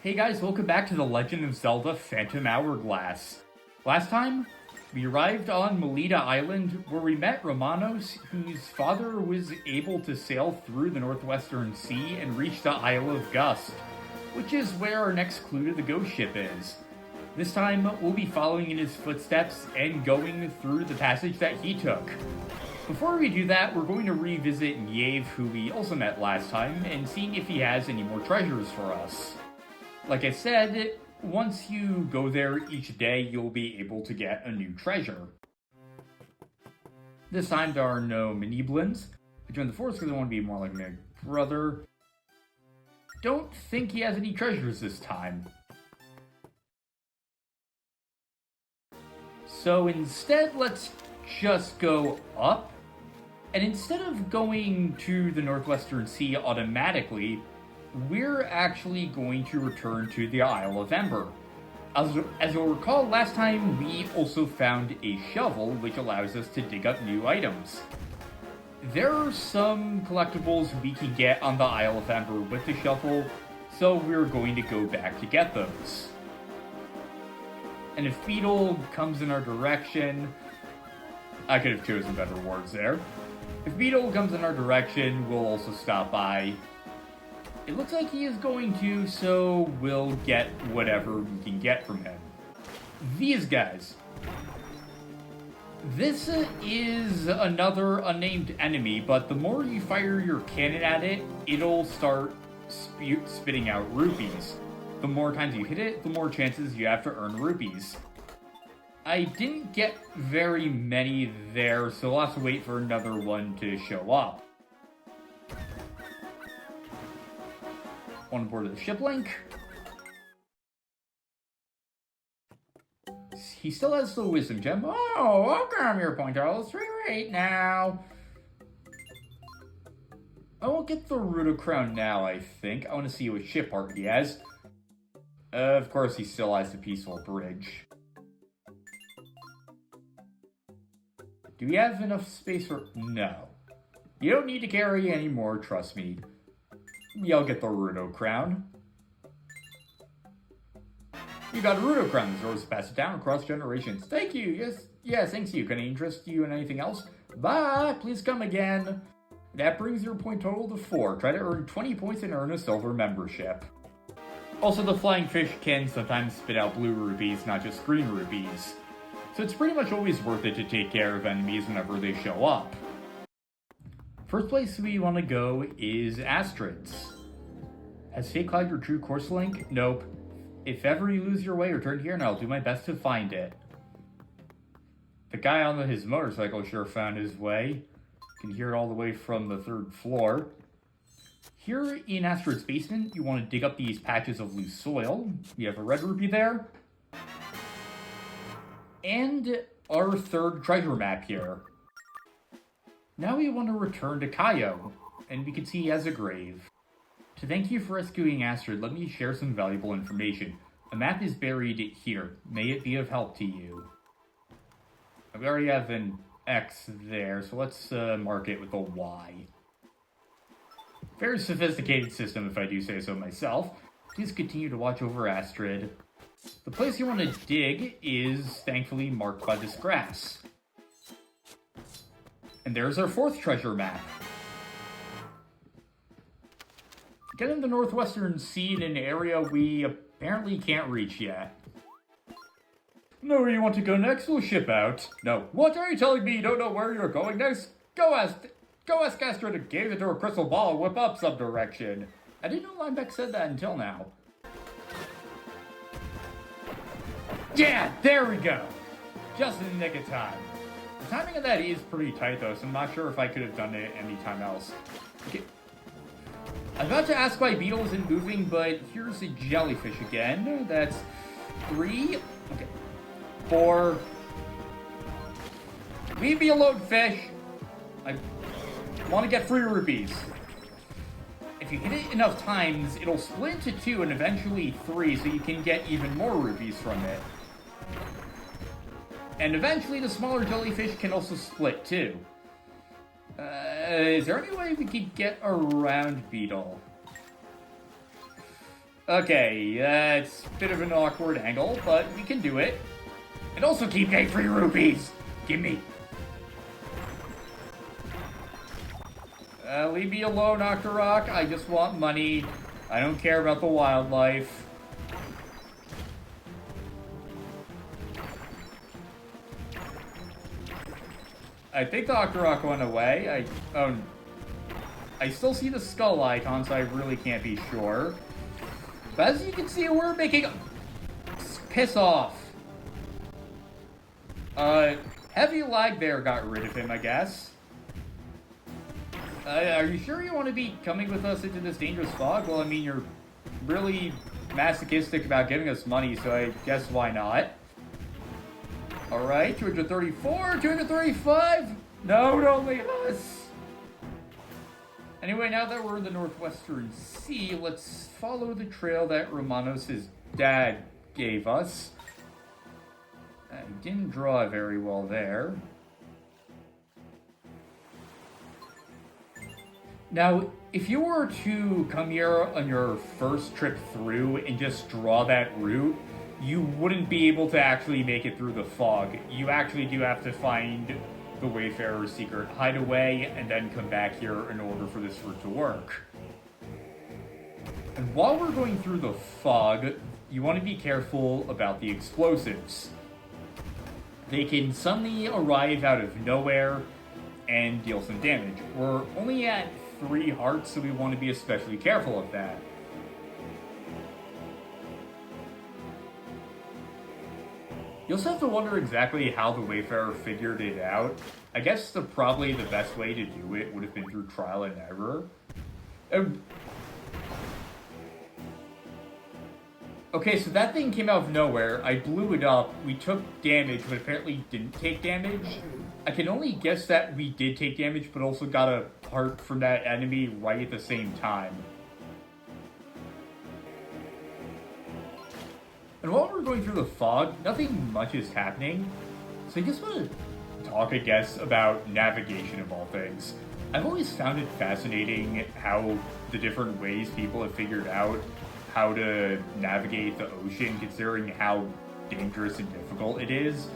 Hey guys, welcome back to The Legend of Zelda Phantom Hourglass. Last time, we arrived on Melita Island where we met Romanos, whose father was able to sail through the Northwestern Sea and reach the Isle of Gust, which is where our next clue to the ghost ship is. This time, we'll be following in his footsteps and going through the passage that he took. Before we do that, we're going to revisit Yave, who we also met last time, and seeing if he has any more treasures for us. Like I said, once you go there each day, you'll be able to get a new treasure. This time there are no mini-blins. I joined the force because I want to be more like my brother. Don't think he has any treasures this time. So instead, let's just go up. And instead of going to the Northwestern Sea automatically, we're actually going to return to the Isle of Ember. As you'll recall, last time we also found a shovel, which allows us to dig up new items. There are some collectibles we can get on the Isle of Ember with the shovel, so we're going to go back to get those. And if Beetle comes in our direction... I could have chosen better words there. If Beetle comes in our direction, we'll also stop by. It looks like he is going to, so we'll get whatever we can get from him. These guys. This is another unnamed enemy, but the more you fire your cannon at it, it'll start spitting out rupees. The more times you hit it, the more chances you have to earn rupees. I didn't get very many there, so we'll have to wait for another one to show up. On board of the ship link. He still has the wisdom gem. Oh, welcome your point. Let's re-rate now. I won't get the Ruto crown now, I think. I want to see what ship art he has. Of course, he still has the peaceful bridge. Do we have enough space for... No. You don't need to carry any more, trust me. I'll get the Ruto crown. You got a Ruto crown. The Zoro's pass it down across generations. Thank you. Yes, thanks you. Can I interest you in anything else? Bye. Please come again. That brings your point total to 4. Try to earn 20 points and earn a silver membership. Also, the flying fish can sometimes spit out blue rupees, not just green rupees. So it's pretty much always worth it to take care of enemies whenever they show up. First place we want to go is Astrid's. Has Fate clouded your true course, Link? Nope. If ever you lose your way, return here and I'll do my best to find it. The guy on his motorcycle sure found his way. You can hear it all the way from the 3rd floor. Here in Astrid's basement, you want to dig up these patches of loose soil. You have a red rupee there. And our 3rd treasure map here. Now we want to return to Kaio, and we can see he has a grave. To thank you for rescuing Astrid, let me share some valuable information. A map is buried here. May it be of help to you. We already have an X there, so let's mark it with a Y. Very sophisticated system, if I do say so myself. Please continue to watch over Astrid. The place you want to dig is, thankfully, marked by this grass. And there's our 4th treasure map. Get in the Northwestern Sea in an area we apparently can't reach yet. Know where you want to go next? We'll ship out. No. What are you telling me? You don't know where you're going next? Go ask Astrid to gaze into her crystal ball and whip up some direction. I didn't know Linebeck said that until now. Yeah, there we go. Just in the nick of time. The timing of that is pretty tight, though, so I'm not sure if I could have done it any time else. Okay. I was about to ask why Beetle isn't moving, but here's a jellyfish again. That's 3. Okay. 4. Leave me alone, fish. I want to get free rupees. If you hit it enough times, it'll split into 2 and eventually 3, so you can get even more rupees from it. And eventually the smaller jellyfish can also split too. Is there any way we could get around Beetle? Okay, that's a bit of an awkward angle, but we can do it. And also keep getting free rupees! Gimme. Leave me alone, Octorok. I just want money. I don't care about the wildlife. I think the Octorok went away. I still see the skull icon, so I really can't be sure. But as you can see, we're making... Piss off. Heavy lag there got rid of him, I guess. Are you sure you want to be coming with us into this dangerous fog? Well, I mean, you're really masochistic about giving us money, so I guess why not? Alright, 234, 235? No, don't leave us! Anyway, now that we're in the Northwestern Sea, let's follow the trail that Romanos' dad gave us. I didn't draw very well there. Now, if you were to come here on your first trip through and just draw that route, you wouldn't be able to actually make it through the fog. You actually do have to find the Wayfarer's secret hideaway and then come back here in order for this route to work. And while we're going through the fog, you want to be careful about the explosives. They can suddenly arrive out of nowhere and deal some damage. We're only at 3 hearts, so we want to be especially careful of that. You also have to wonder exactly how the Wayfarer figured it out. I guess probably the best way to do it would have been through trial and error. Okay, so that thing came out of nowhere. I blew it up. We took damage, but apparently didn't take damage. I can only guess that we did take damage, but also got a heart from that enemy right at the same time. And while we're going through the fog, nothing much is happening. So I just want to talk, I guess, about navigation of all things. I've always found it fascinating how the different ways people have figured out how to navigate the ocean, considering how dangerous and difficult it is.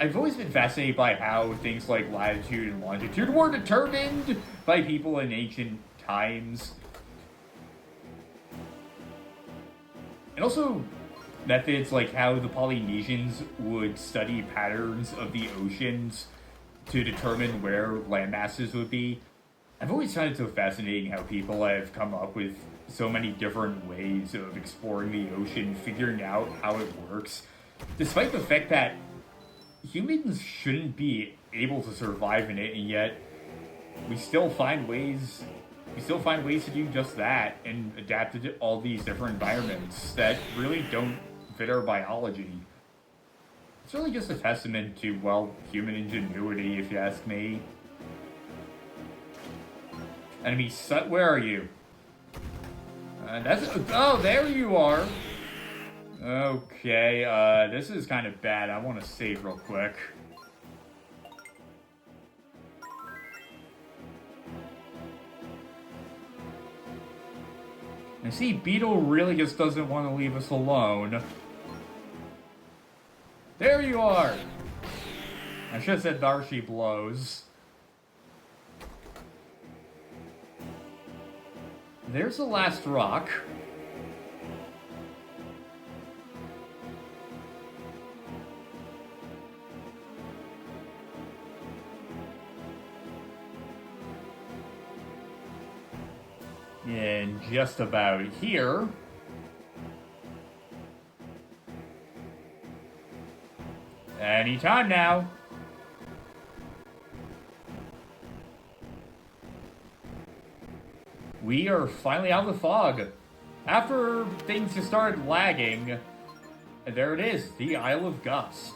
I've always been fascinated by how things like latitude and longitude were determined by people in ancient times. And also methods like how the Polynesians would study patterns of the oceans to determine where landmasses would be. I've always found it so fascinating how people have come up with so many different ways of exploring the ocean, figuring out how it works, despite the fact that humans shouldn't be able to survive in it, and yet we still find ways to do just that and adapt to all these different environments that really don't fit our biology. It's really just a testament to, well, human ingenuity, if you ask me. Enemy where are you? Oh, there you are. Okay, this is kind of bad. I want to save real quick. I see Beetle really just doesn't want to leave us alone. There you are! I should have said Darcy blows. There's the last rock. And just about here. Anytime now. We are finally out of the fog. After things just started lagging, and there it is, the Isle of Gust.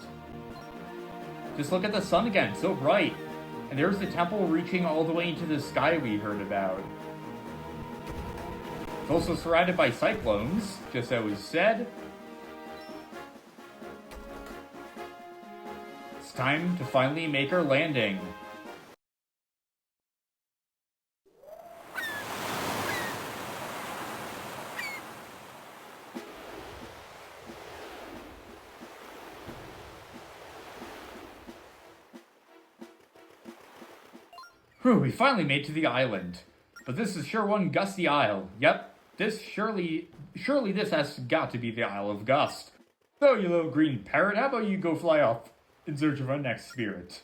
Just look at the sun again, so bright. And there's the temple reaching all the way into the sky we heard about. It's also surrounded by cyclones, just as was said. It's time to finally make our landing. Whew, we finally made to the island. But this is sure one gusty isle. Yep, surely this has got to be the Isle of Gust. So, you little green parrot, how about you go fly off in search of our next spirit?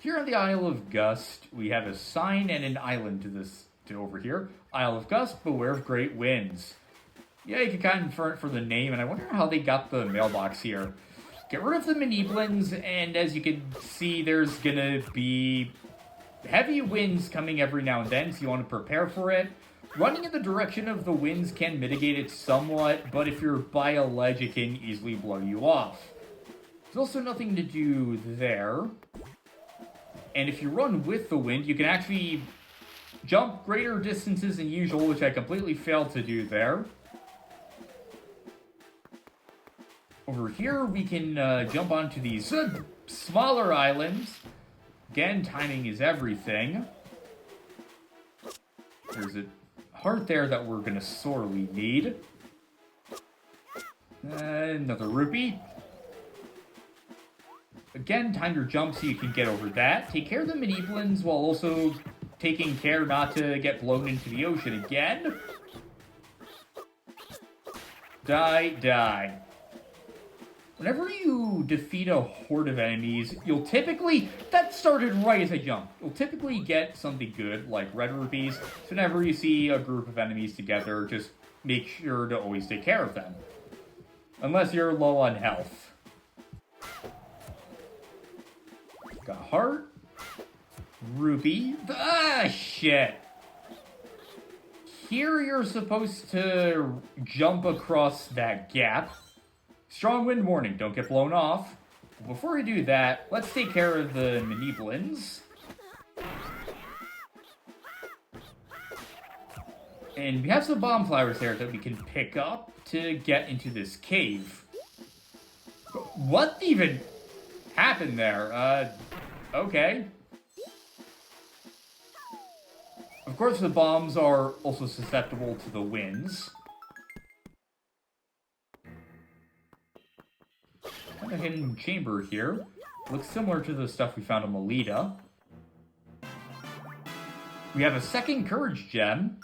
Here on the Isle of Gust, we have a sign and an island to over here. Isle of Gust, beware of great winds. Yeah, you can kind of infer it for the name, and I wonder how they got the mailbox here. Get rid of the Miniblins, and as you can see, there's gonna be heavy winds coming every now and then, so you want to prepare for it. Running in the direction of the winds can mitigate it somewhat, but if you're by a ledge, it can easily blow you off. There's also nothing to do there. And if you run with the wind, you can actually jump greater distances than usual, which I completely failed to do there. Over here, we can jump onto these smaller islands. Again, timing is everything. There's a heart there that we're going to sorely need. Another rupee. Again, time your jump so you can get over that. Take care of the Miniblins while also taking care not to get blown into the ocean again. Die. Whenever you defeat a horde of enemies, you'll typically... That started right as I jumped. You'll typically get something good, like red rupees. So whenever you see a group of enemies together, just make sure to always take care of them. Unless you're low on health. Got a heart. Rupee. Ah, shit. Here you're supposed to jump across that gap. Strong wind warning, don't get blown off. But before we do that, let's take care of the Miniblins. And we have some bomb flowers there that we can pick up to get into this cave. What even happened there? Okay. Of course, the bombs are also susceptible to the winds. A hidden chamber here. Looks similar to the stuff we found in Melita. We have a second courage gem.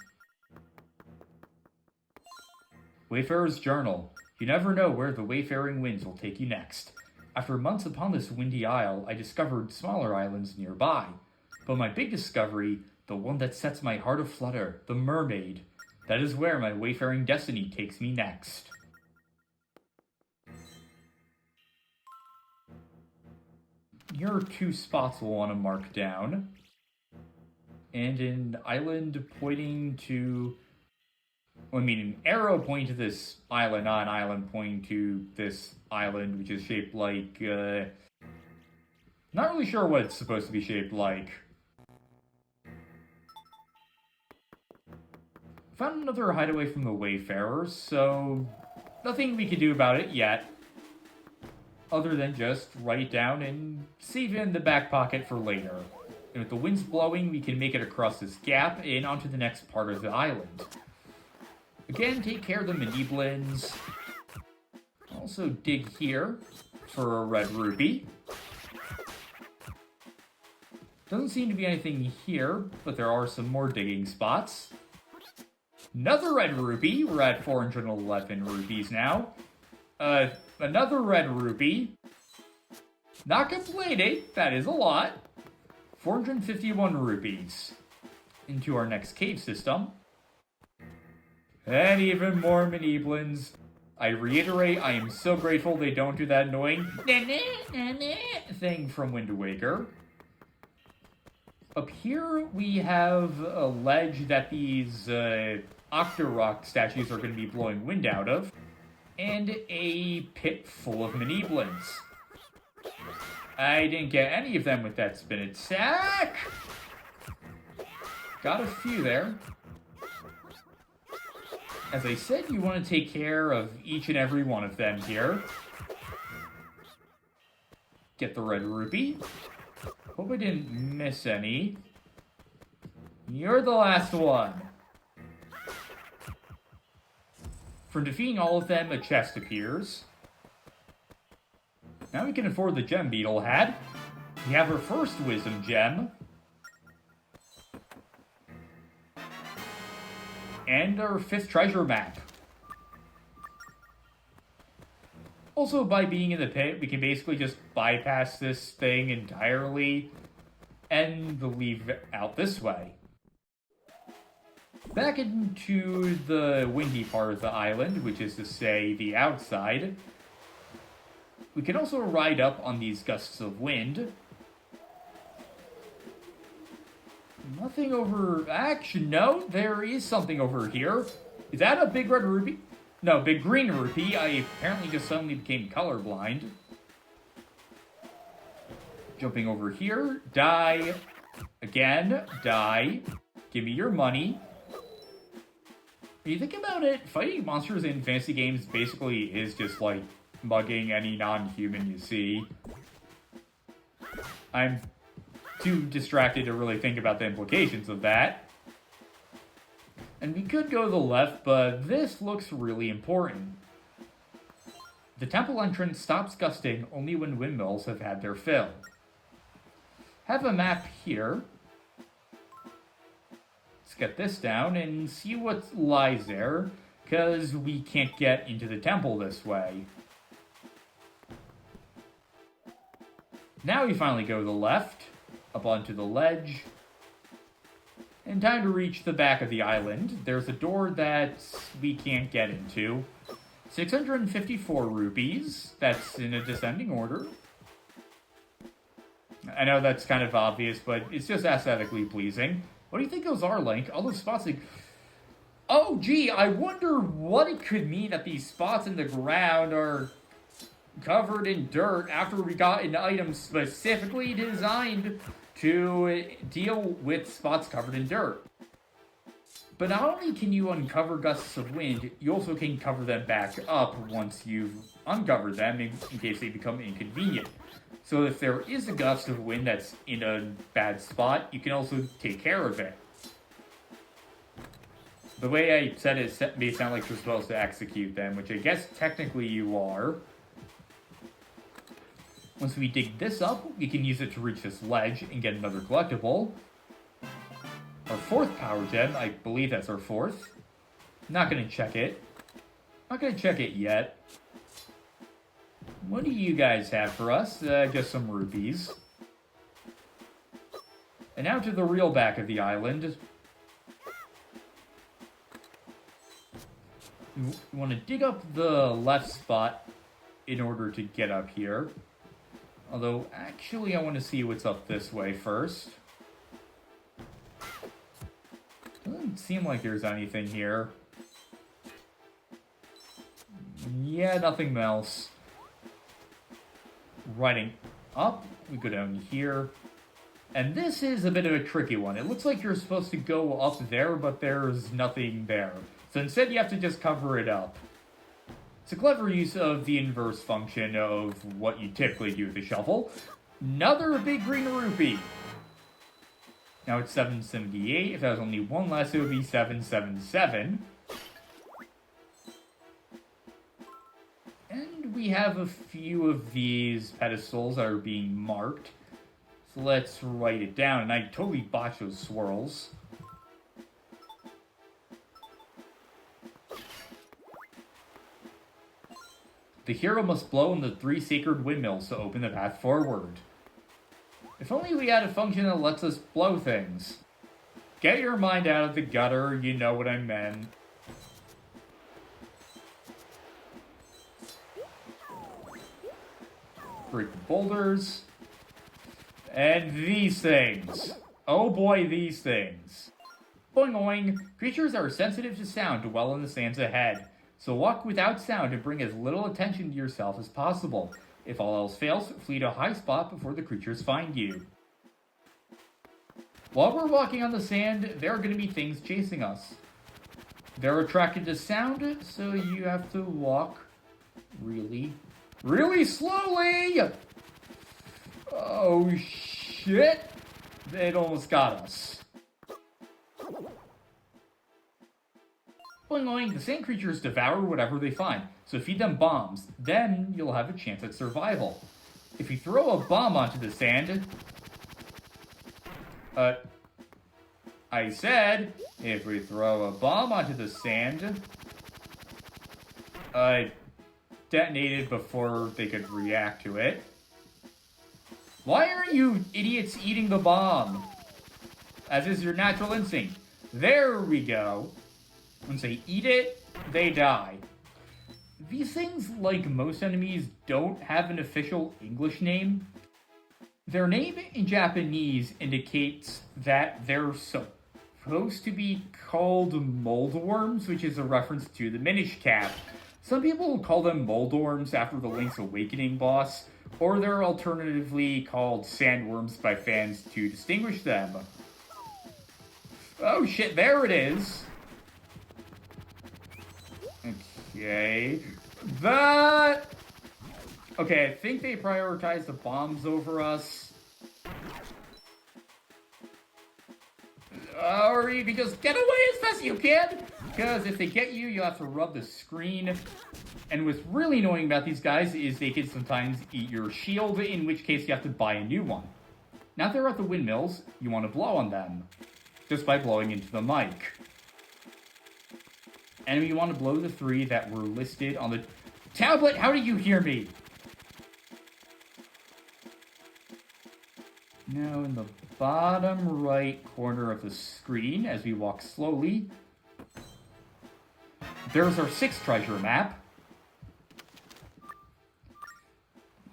Wayfarer's Journal. You never know where the wayfaring winds will take you next. After months upon this windy isle, I discovered smaller islands nearby. But my big discovery, the one that sets my heart aflutter, the mermaid. That is where my wayfaring destiny takes me next. Here are two spots we'll want to mark down. And an island pointing to... Well, I mean, an arrow pointing to this island, not an island pointing to this island, which is shaped like... Not really sure what it's supposed to be shaped like. Found another hideaway from the Wayfarers, so... Nothing we can do about it yet. Other than just write it down and save it in the back pocket for later. And with the winds blowing, we can make it across this gap and onto the next part of the island. Again, take care of the Miniblins. Also dig here for a red rupee. Doesn't seem to be anything here, but there are some more digging spots. Another red rupee. We're at 411 rupees now. Another red rupee. Not complaining, that is a lot. 451 rupees. Into our next cave system. And even more Miniblins. I reiterate, I am so grateful they don't do that annoying thing from Wind Waker. Up here, we have a ledge that these Octorok statues are going to be blowing wind out of. And a pit full of Miniblins. I didn't get any of them with that spinach sack. Got a few there. As I said, you want to take care of each and every one of them here. Get the red rupee. Hope I didn't miss any. You're the last one. From defeating all of them, a chest appears. Now we can afford the gem Beetle had. We have our first wisdom gem. And our 5th treasure map. Also, by being in the pit, we can basically just bypass this thing entirely and leave out this way. Back into the windy part of the island, which is to say the outside. We can also ride up on these gusts of wind. Nothing over... Actually, no, there is something over here. Is that a big red rupee? No, big green rupee. I apparently just suddenly became colorblind. Jumping over here. Die. Again. Die. Give me your money. When you think about it, fighting monsters in fantasy games basically is just like mugging any non-human you see. I'm too distracted to really think about the implications of that. And we could go to the left, but this looks really important. The temple entrance stops gusting only when windmills have had their fill. Have a map here. Let's get this down and see what lies there, because we can't get into the temple this way. Now we finally go to the left, up onto the ledge. And time to reach the back of the island. There's a door that we can't get into. 654 rupees. That's in a descending order. I know that's kind of obvious, but it's just aesthetically pleasing. What do you think those are, Link? All those spots like... Oh, gee, I wonder what it could mean that these spots in the ground are covered in dirt after we got an item specifically designed to deal with spots covered in dirt. But not only can you uncover gusts of wind, you also can cover them back up once you've uncovered them in case they become inconvenient. So if there is a gust of wind that's in a bad spot, you can also take care of it. The way I said it may sound like you're supposed to execute them, which I guess technically you are. Once we dig this up, we can use it to reach this ledge and get another collectible. Our 4th power gem, I believe that's our 4th. Not gonna check it. Not gonna check it yet. What do you guys have for us? Just some rupees. And now to the real back of the island. We want to dig up the left spot in order to get up here. Although, actually, I want to see what's up this way first. Doesn't seem like there's anything here. Yeah, nothing else. Riding up, we go down here. And this is a bit of a tricky one. It looks like you're supposed to go up there, but there's nothing there. So instead, you have to just cover it up. It's a clever use of the inverse function of what you typically do with a shovel. Another big green rupee. Now it's 778. If that was only one less, it would be 777. And we have a few of these pedestals that are being marked. So let's write it down. And I totally botched those swirls. The hero must blow on the 3 sacred windmills to open the path forward. If only we had a function that lets us blow things. Get your mind out of the gutter, you know what I meant. Break the boulders. And these things. Oh boy, these things. Boing boing. Creatures that are sensitive to sound dwell in the sands ahead. So walk without sound and bring as little attention to yourself as possible. If all else fails, flee to a high spot before the creatures find you. While we're walking on the sand, there are going to be things chasing us. They're attracted to sound, so you have to walk really, really slowly! Oh shit! It almost got us. Boing boing, the sand creatures devour whatever they find, so feed them bombs, then you'll have a chance at survival. If you throw a bomb onto the sand... I said, if we throw a bomb onto the sand, detonated before they could react to it. Why aren't you idiots eating the bomb? As is your natural instinct. There we go. Once they eat it, they die. These things, like most enemies, don't have an official English name. Their name in Japanese indicates that they're supposed to be called moldworms, which is a reference to the Minish Cap. Some people call them moldworms after the Link's Awakening boss, or they're alternatively called sandworms by fans to distinguish them. Oh shit, there it is! Okay. Okay, I think they prioritize the bombs over us. Or you can just get away as fast as you can! Because if they get you, you'll have to rub the screen. And what's really annoying about these guys is they can sometimes eat your shield, in which case you have to buy a new one. Now that they're at the windmills, you want to blow on them. Just by blowing into the mic. And you want to blow the 3 that were listed on the tablet. How do you hear me? Now in the bottom right corner of the screen, as we walk slowly, there's our 6th treasure map.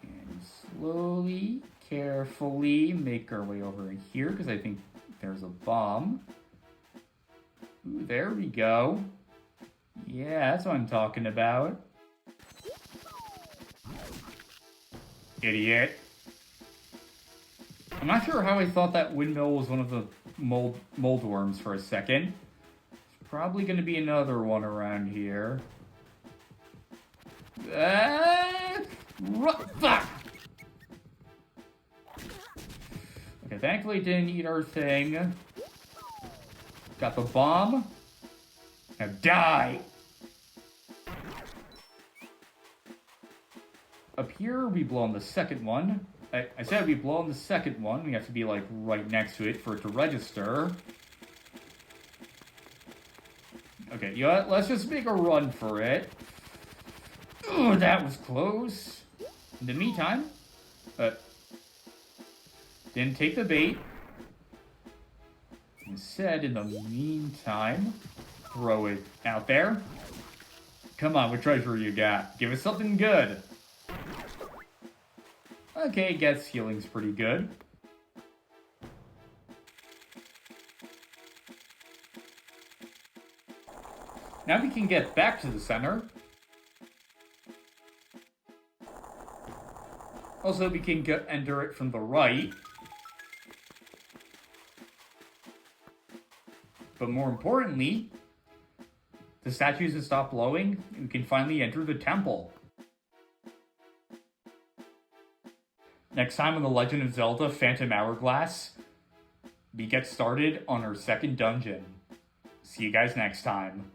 And slowly, carefully make our way over here, because I think there's a bomb. Ooh, there we go. Yeah, that's what I'm talking about. Idiot. I'm not sure how I thought that windmill was one of the moldworms for a second. There's probably going to be another one around here. Fuck! Okay, thankfully it didn't eat our thing. Got the bomb. Now die! Up here, we blow on the second one. I said we blow on the second one. We have to be, like, right next to it for it to register. Okay, you know what? Let's just make a run for it. Ooh, that was close. In the meantime, didn't take the bait. Instead, in the meantime, throw it out there. Come on, what treasure you got? Give us something good. Okay, Get's healing's pretty good. Now we can get back to the center. Also, we can enter it from the right. But more importantly, the statues have stopped blowing, and we can finally enter the temple. Next time on The Legend of Zelda Phantom Hourglass, we get started on our second dungeon. See you guys next time.